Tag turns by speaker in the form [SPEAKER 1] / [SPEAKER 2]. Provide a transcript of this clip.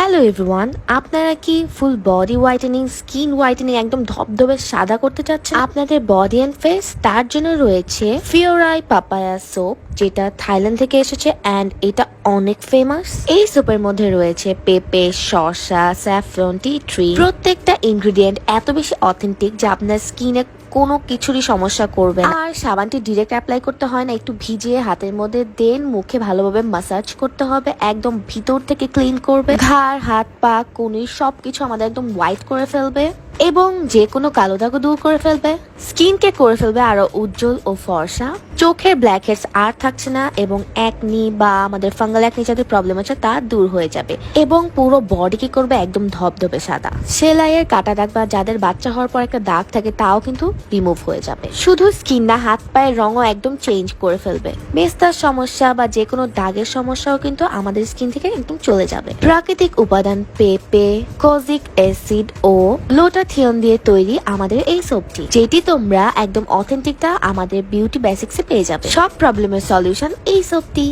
[SPEAKER 1] Hello everyone, আপনারা কি full body whitening, skin whitening একদম ধবধবে সাদা করতে চাচ্ছেন আপনাদের বডি এন্ড ফেস? তার জন্য রয়েছে ফিওরাই পাপায়া সোপ, যেটা থাইল্যান্ড থেকে এসেছে অ্যান্ড এটা অনেক ফেমাস। এই সোপের মধ্যে রয়েছে পেঁপে, শসা, স্যাফরন, টি ট্রি। প্রত্যেকটা ইনগ্রিডিয়েন্ট এত বেশি অথেন্টিক যে আপনার স্কিনে কোনো কিছুরই সমস্যা করবে না। আর সাবানটি ডিরেক্ট অ্যাপ্লাই করতে হয় না, একটু ভিজিয়ে হাতের মধ্যে দেন মুখে ভালোভাবে মাসাজ করতে হবে, একদম ভিতর থেকে ক্লিন করবে। ঘাড়, হাত, পা, কনুই সবকিছু আমাদের একদম হোয়াইট করে ফেলবে এবং যে কোনো কালো দাগও দূর করে ফেলবে। স্কিনকে করে ফেলবে আরো উজ্জ্বল ও ফর্সা। চোখের ব্ল্যাক হেডস আর থাকছে না এবং একনি বা আমাদের ফাঙ্গাল একনি যাদের প্রবলেম আছে তা দূর হয়ে যাবে এবং পুরো বডিকে করবে একদম ধবধবে সাদা। সেলাইয়ের কাটা দাগ বা যাদের বাচ্চা হওয়ার পর একটা দাগ থাকে তাও কিন্তু রিমুভ হয়ে যাবে। শুধু স্কিন না, হাত পায়ের রঙও একদম চেঞ্জ করে ফেলবে। মেস্তার সমস্যা বা যে কোনো দাগের সমস্যাও কিন্তু আমাদের স্কিন থেকে একদম চলে যাবে। প্রাকৃতিক উপাদান পেঁপে, কোজিক অ্যাসিড ও গ্লুটাথিয়ন দিয়ে তৈরি আমাদের এই সোপটি, যেটি তোমরা একদম অথেন্টিকটা আমাদের বিউটি বেসিক্সে পেয়ে যাবে। সব প্রবলেমের সলিউশন এই সোপটি।